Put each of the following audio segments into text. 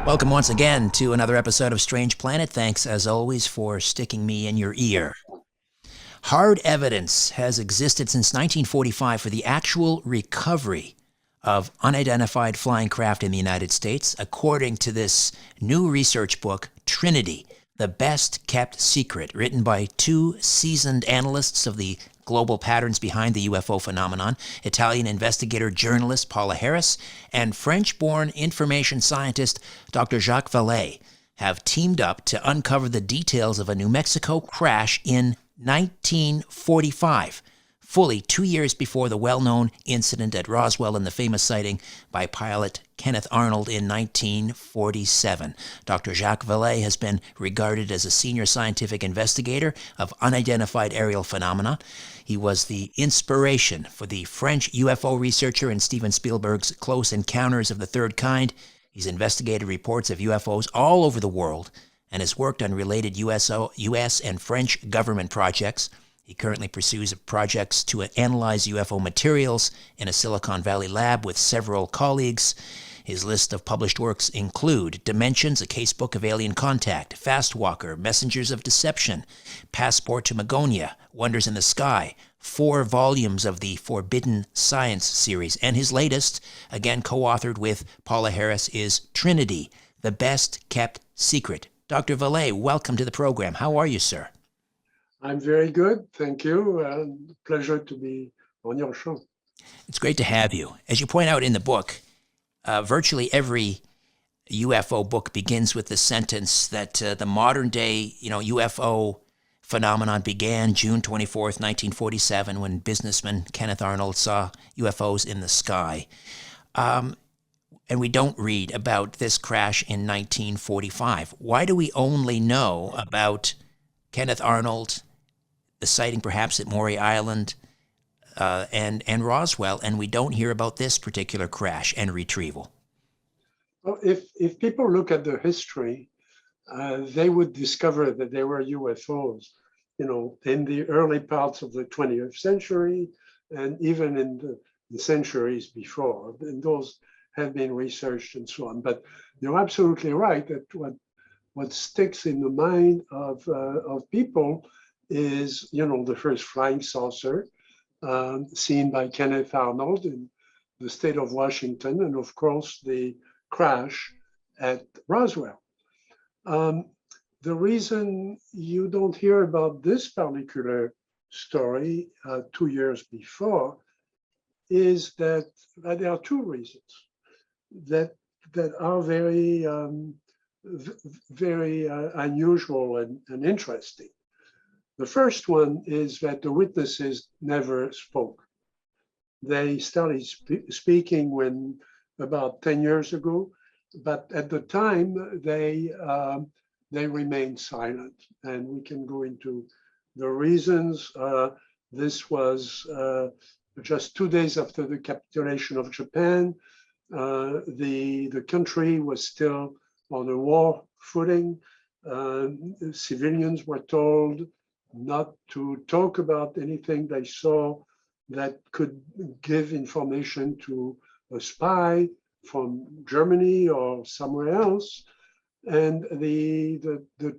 Welcome once again to another episode of Strange Planet. Thanks, as always, for sticking me in your ear. Hard evidence has existed since 1945 for the actual recovery of unidentified flying craft in the United States, according to this new research book, Trinity, the best kept secret, written by two seasoned analysts of the global patterns behind the UFO phenomenon, Italian investigator journalist Paula Harris and French-born information scientist Dr. Jacques Vallée have teamed up to uncover the details of a New Mexico crash in 1945, fully 2 years before the well-known incident at Roswell and the famous sighting by pilot Kenneth Arnold in 1947. Dr. Jacques Vallée has been regarded as a senior scientific investigator of unidentified aerial phenomena. He was the inspiration for the French UFO researcher in Steven Spielberg's Close Encounters of the Third Kind. He's investigated reports of UFOs all over the world and has worked on related U.S. and French government projects. He currently pursues projects to analyze UFO materials in a Silicon Valley lab with several colleagues. His list of published works include Dimensions, a casebook of alien contact, Fast Walker, Messengers of Deception, Passport to Magonia, Wonders in the Sky, 4 volumes of the Forbidden Science series, and his latest, again co-authored with Paula Harris, is Trinity, the best kept secret. Dr. Vallée, welcome to the program. How are you, sir? I'm very good, thank you. Pleasure to be on your show. It's great to have you. As you point out in the book, virtually every UFO book begins with the sentence that the modern day, UFO phenomenon began June 24th, 1947, when businessman Kenneth Arnold saw UFOs in the sky. And we don't read about this crash in 1945. Why do we only know about Kenneth Arnold, the sighting perhaps at Maury Island, and Roswell, and we don't hear about this particular crash and retrieval? Well, if people look at the history, they would discover that there were UFOs, in the early parts of the 20th century, and even in the centuries before. And those have been researched and so on. But you're absolutely right that what sticks in the mind of people is, the first flying saucer seen by Kenneth Arnold in the state of Washington, and of course the crash at Roswell. The reason you don't hear about this particular story 2 years before is that there are 2 reasons that are very unusual and interesting. The first one is that the witnesses never spoke. They started speaking when about 10 years ago, but at the time they remained silent. And we can go into the reasons. This was just 2 days after the capitulation of Japan. The country was still on a war footing. Civilians were told not to talk about anything they saw that could give information to a spy from Germany or somewhere else. And the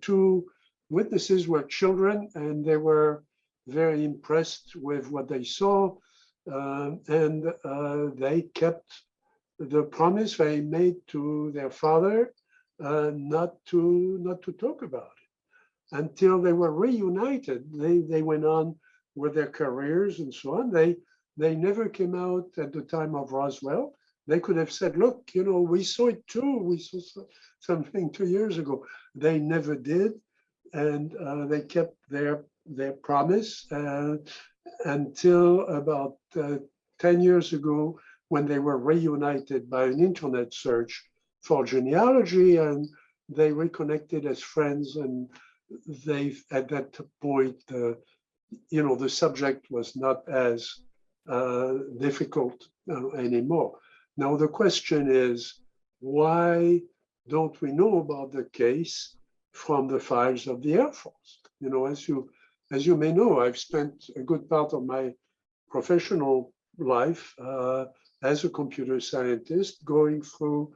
2 witnesses were children, and they were very impressed with what they saw. And they kept the promise they made to their father not to talk about it until they were reunited. They went on with their careers and so on. They never came out at the time of Roswell. They could have said, look, we saw it too. We saw something 2 years ago. They never did. And they kept their promise until about 10 years ago, when they were reunited by an internet search for genealogy, and they reconnected as friends. And they, at that point, the subject was not as difficult anymore. Now, the question is, why don't we know about the case from the files of the Air Force? As you may know, I've spent a good part of my professional life as a computer scientist going through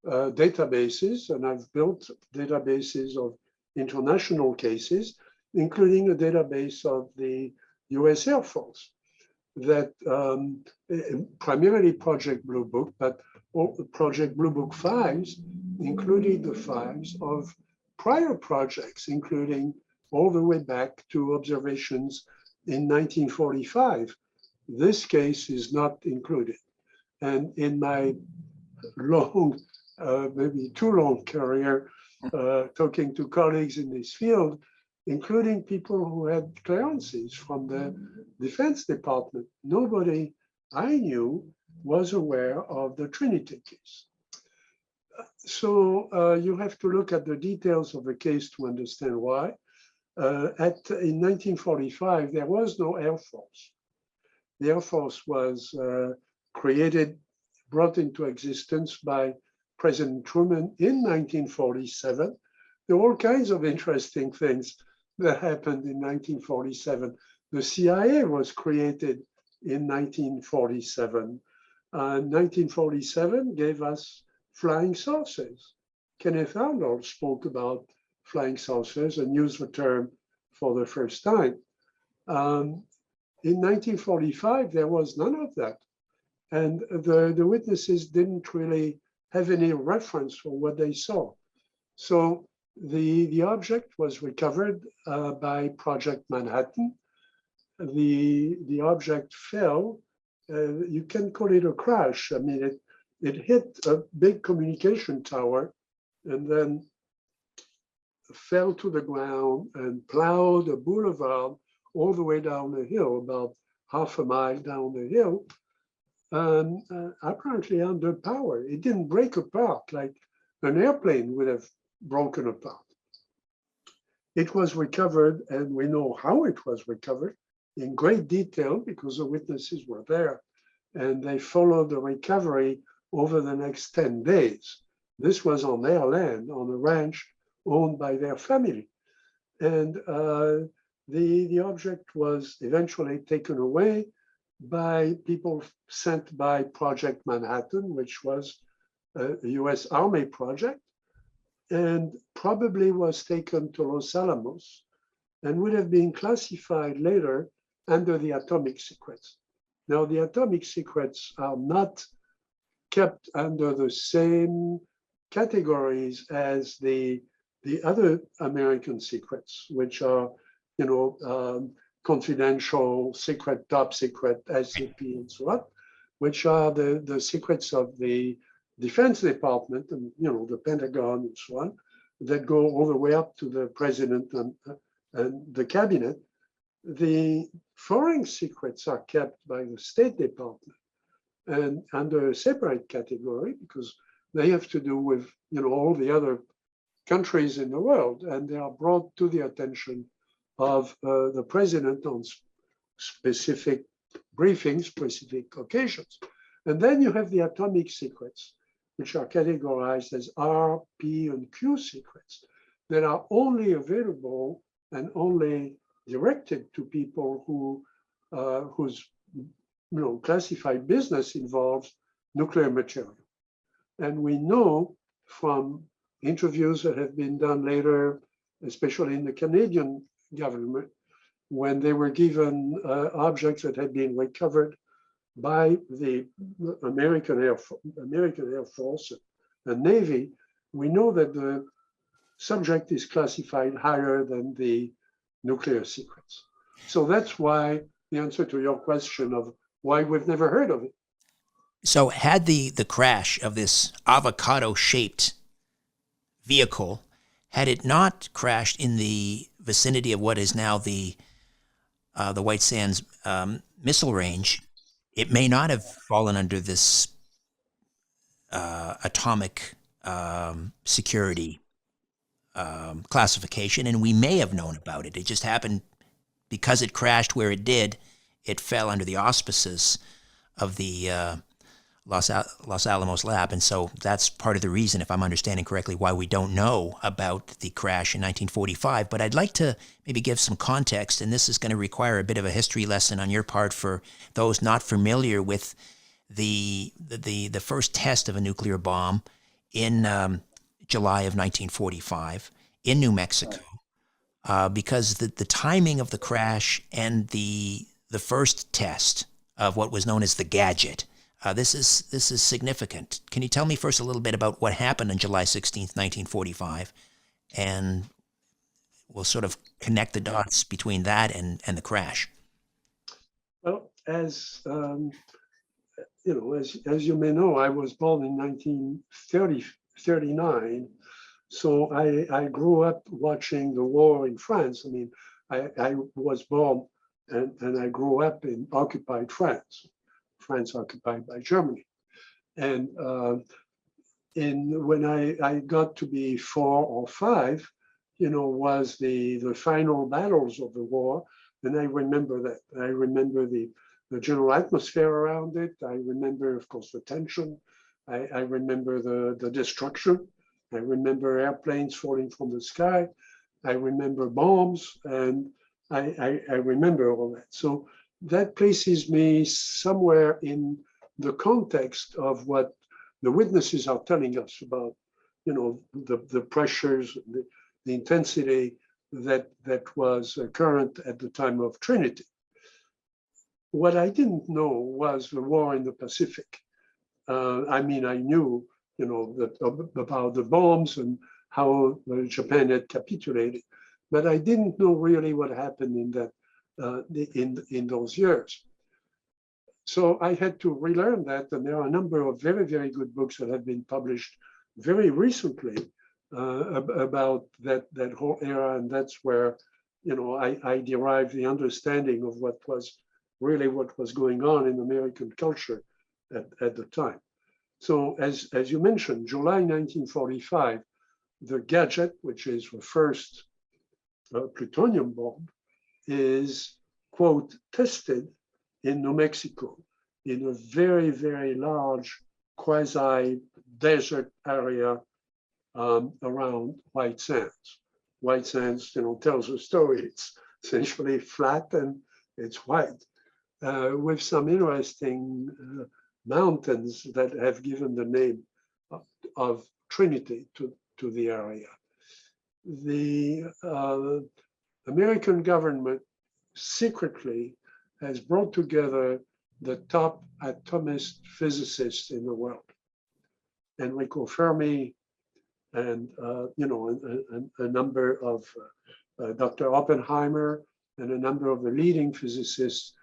databases, and I've built databases of international cases, including a database of the US Air Force that primarily Project Blue Book, but Project Blue Book files included the files of prior projects, including all the way back to observations in 1945. This case is not included. And in my long, maybe too long career, talking to colleagues in this field, including people who had clearances from the Defense Department, nobody I knew was aware of the Trinity case. So you have to look at the details of the case to understand why. In 1945, there was no Air Force. The Air Force was created, brought into existence by President Truman in 1947. There were all kinds of interesting things that happened in 1947. The CIA was created in 1947. 1947 gave us flying saucers. Kenneth Arnold spoke about flying saucers and used the term for the first time. In 1945, there was none of that. And the witnesses didn't really have any reference for what they saw. So the object was recovered by Project Manhattan. The object fell. You can call it a crash. I mean, it hit a big communication tower and then fell to the ground and plowed a boulevard all the way down the hill, about half a mile down the hill, and apparently under power. It didn't break apart like an airplane would have broken apart. It was recovered, and we know how it was recovered in great detail because the witnesses were there, and they followed the recovery over the next 10 days. This was on their land, on a ranch owned by their family. And the object was eventually taken away by people sent by Project Manhattan, which was a US Army project, and probably was taken to Los Alamos and would have been classified later under the atomic secrets. Now, the atomic secrets are not kept under the same categories as the other American secrets, which are, confidential, secret, top secret, SCP, and so on, which are the secrets of the Defense Department and, the Pentagon and so on, that go all the way up to the president and the cabinet. The foreign secrets are kept by the State Department and under a separate category because they have to do with, all the other countries in the world, and they are brought to the attention of the president on specific briefings, specific occasions. And then you have the atomic secrets, which are categorized as R, P, and Q secrets that are only available and only directed to people whose classified business involves nuclear material. And we know from interviews that have been done later, especially in the Canadian government, when they were given objects that had been recovered by the American Air Force and Navy, we know that the subject is classified higher than the nuclear secrets. So that's why the answer to your question of why we've never heard of it. So had the crash of this avocado-shaped vehicle, had it not crashed in the vicinity of what is now the White Sands missile range, it may not have fallen under this atomic security classification, and we may have known about it. It just happened because it crashed where it did. It fell under the auspices of the Los Alamos lab, and so that's part of the reason, if I'm understanding correctly, why we don't know about the crash in 1945. But I'd like to maybe give some context, and this is going to require a bit of a history lesson on your part for those not familiar with the first test of a nuclear bomb in July of 1945 in New Mexico, because the timing of the crash and the first test of what was known as the gadget. This is significant. Can you tell me first a little bit about what happened on July 16th, 1945, and we'll sort of connect the dots between that and the crash. Well, as you know, as you may know, I was born in 1939, so I grew up watching the war in France. I mean, I was born and I grew up in occupied France, France occupied by Germany. And when I got to be 4 or 5, you know, was the final battles of the war. And I remember that. I remember the general atmosphere around it. I remember, of course, the tension. I remember the destruction. I remember airplanes falling from the sky. I remember bombs, and I remember all that. So that places me somewhere in the context of what the witnesses are telling us about, you know, the pressures, the intensity that was current at the time of Trinity. What I didn't know was the war in the Pacific. I mean, I knew, you know, about the bombs and how Japan had capitulated, but I didn't know really what happened in that in those years. So I had to relearn that, and there are a number of very, very good books that have been published very recently about that whole era, and that's where, you know, I derived the understanding of what was going on in American culture at the time. So as you mentioned, July 1945, the gadget, which is the first plutonium bomb, is, quote, tested in New Mexico in a very, very large quasi-desert area around White Sands. White Sands, you know, tells a story. It's essentially flat and it's white, with some interesting mountains that have given the name of Trinity to the area. The American government secretly has brought together the top atomist physicists in the world. Enrico Fermi and, you know, a number of Dr. Oppenheimer and a number of the leading physicists,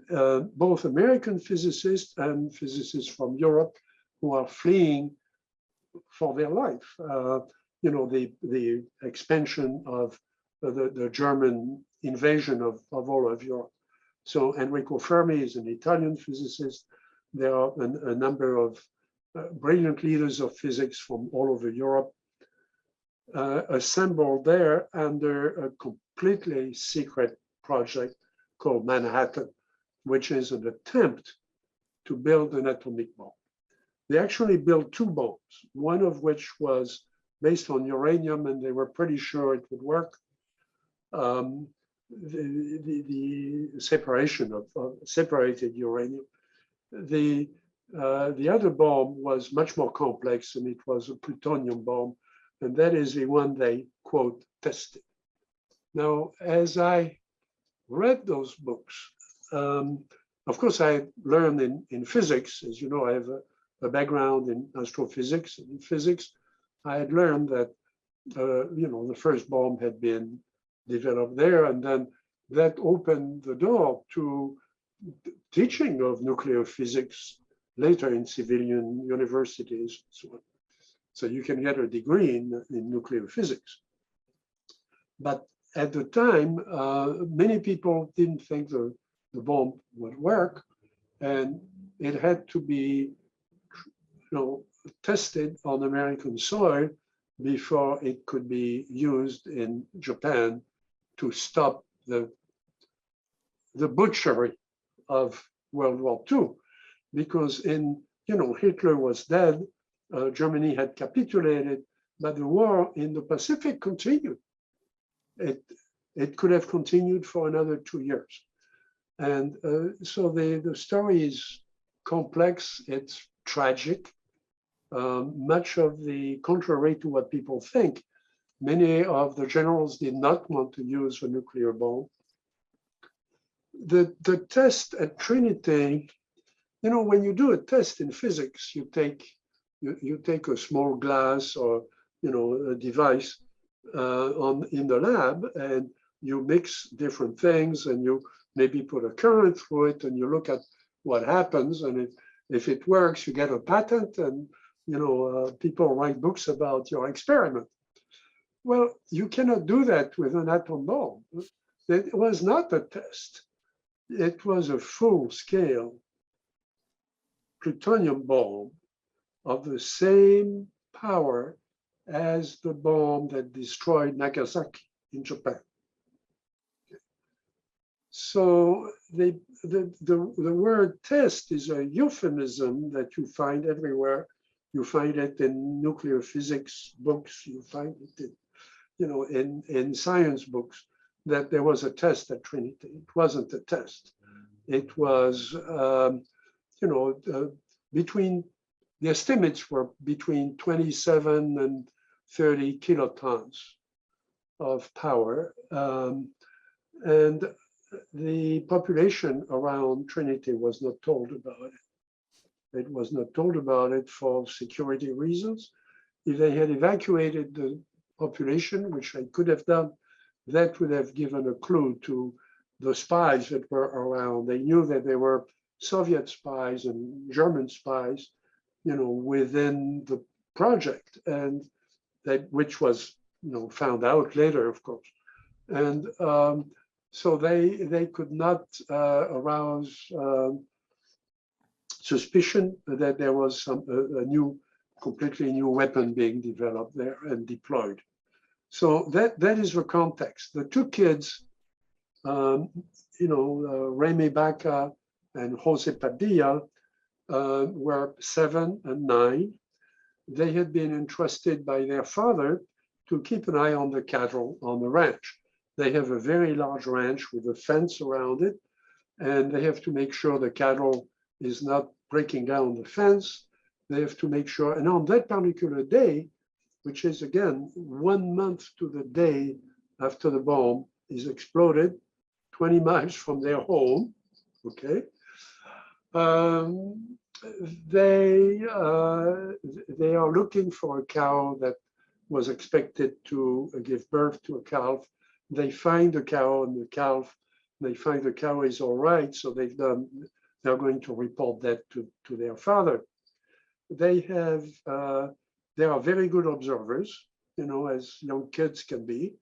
both American physicists and physicists from Europe who are fleeing for their life. You know, the expansion of the German invasion of all of Europe. So Enrico Fermi is an Italian physicist. There are a number of brilliant leaders of physics from all over Europe assembled there under a completely secret project called Manhattan, which is an attempt to build an atomic bomb. They actually built 2 bombs, one of which was based on uranium, and they were pretty sure it would work. The separation of separated uranium. The other bomb was much more complex, and it was a plutonium bomb, and that is the one they, quote, tested. Now, as I read those books, of course, I learned in physics. As you know, I have a background in astrophysics and in physics. I had learned that, you know, the first bomb had been developed there, and then that opened the door to teaching of nuclear physics later in civilian universities and so on. So you can get a degree in nuclear physics. But at the time, many people didn't think the bomb would work, and it had to be, you know, tested on American soil before it could be used in Japan to stop the butchery of World War II. Because you know, Hitler was dead, Germany had capitulated, but the war in the Pacific continued. It could have continued for another 2 years. And so the story is complex, it's tragic, much of the contrary to what people think. Many of the generals did not want to use a nuclear bomb. The test at Trinity, you know, when you do a test in physics, you take a small glass or, you know, a device in the lab, and you mix different things, and you maybe put a current through it, and you look at what happens, and if it works, you get a patent, and you know, people write books about your experiment. Well, you cannot do that with an atom bomb. It was not a test. It was a full-scale plutonium bomb of the same power as the bomb that destroyed Nagasaki in Japan. So the word test is a euphemism that you find everywhere. You find it in nuclear physics books. You find it in, you know, in science books, that there was a test at Trinity. It wasn't a test. It was, you know, between, the estimates were between 27 and 30 kilotons of power. And the population around Trinity was not told about it. It was not told about it for security reasons. If they had evacuated the population, which they could have done, that would have given a clue to the spies that were around. They knew that there were Soviet spies and German spies, you know, within the project, and which was, you know, found out later, of course. And so they could not arouse suspicion that there was a completely new weapon being developed there and deployed. So that is the context. The two kids, you know, Remy Baca and Jose Padilla, were 7 and 9. They had been entrusted by their father to keep an eye on the cattle on the ranch. They have a very large ranch with a fence around it, and they have to make sure the cattle is not breaking down the fence. They have to make sure, and on that particular day, which is again 1 month to the day after the bomb is exploded, 20 miles from their home, okay, they are looking for a cow that was expected to give birth to a calf. They find the cow and the calf. They find the cow is all right, so they're going to report that to their father. They are very good observers, you know, as young kids can be.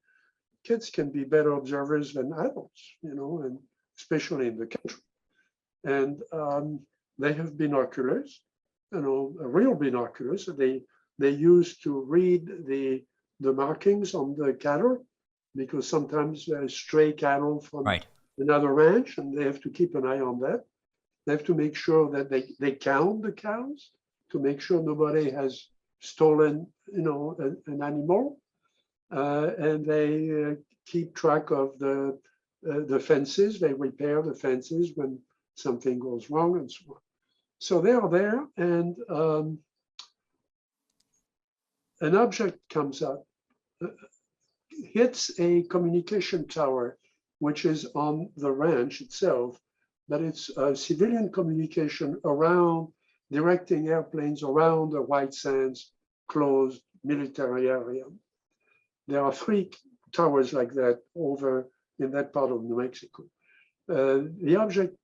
Kids can be better observers than adults, you know, and especially in the country. And they have binoculars, you know, real binoculars. They used to read the markings on the cattle, because sometimes there's stray cattle from another ranch, and they have to keep an eye on that. They have to make sure that they count the cows to make sure nobody has stolen, you know, an animal, and they keep track of the fences. They repair the fences when something goes wrong and so on. So they are there, and an object comes up, hits a communication tower, which is on the ranch itself, but it's civilian communication around, directing airplanes around the White Sands closed military area. There are 3 towers like that over in that part of New Mexico. The object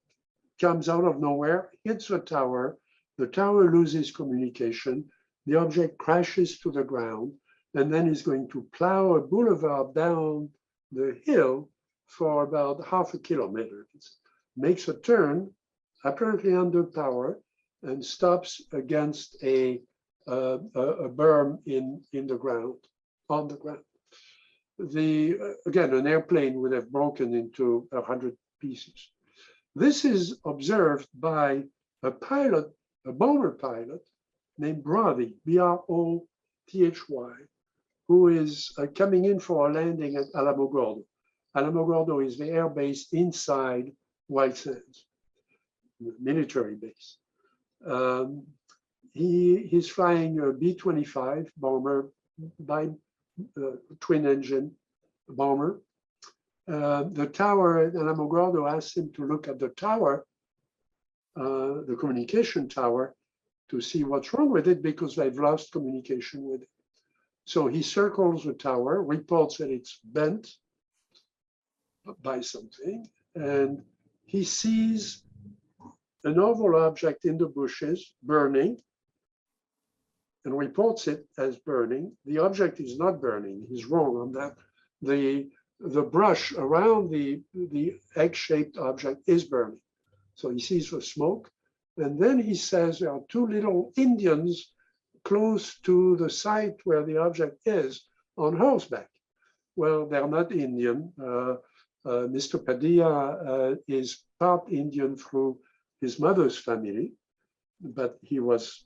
comes out of nowhere, hits the tower loses communication, the object crashes to the ground, and then is going to plow a boulevard down the hill for about half a kilometer. It makes a turn, apparently under power, and stops against a berm in the ground, on the ground. Again, an airplane would have broken into 100 pieces. This is observed by a pilot, a bomber pilot named Brody, B-R-O-T-H-Y, who is coming in for a landing at Alamogordo. Alamogordo is the air base inside White Sands, military base. he's flying a B-25 bomber, twin engine bomber. The tower, and Alamogordo asked him to look at the tower, the communication tower, to see what's wrong with it because they've lost communication with it. So he circles the tower, reports that it's bent by something, and he sees an oval object in the bushes burning and reports it as burning. The object is not burning. He's wrong on that. The brush around the egg-shaped object is burning. So he sees the smoke. And then he says there are two little Indians close to the site where the object is on horseback. Well, they're not Indian. Mr. Padilla is part Indian through his mother's family, but he was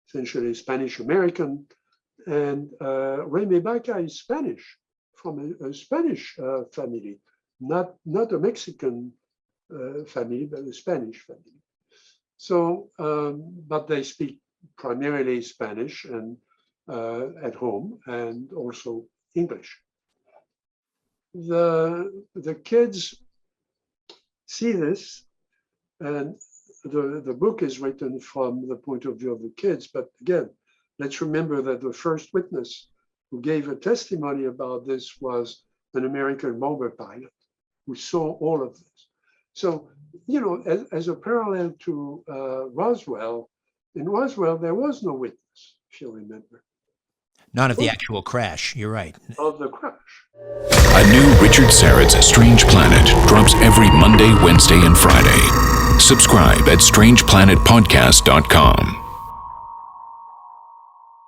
essentially Spanish American. And Remy Baca is Spanish, from a Spanish family, not a Mexican family, but a Spanish family. So, but they speak primarily Spanish and at home, and also English. The kids see this, and the book is written from the point of view of the kids. But again, let's remember that the first witness who gave a testimony about this was an American bomber pilot who saw all of this. So, you know, as a parallel to Roswell, in Roswell, there was no witness, if you remember. Not of the actual crash, you're right. Of the crash. A new Richard Syrett's Strange Planet drops every Monday, Wednesday, and Friday. Subscribe at strangeplanetpodcast.com.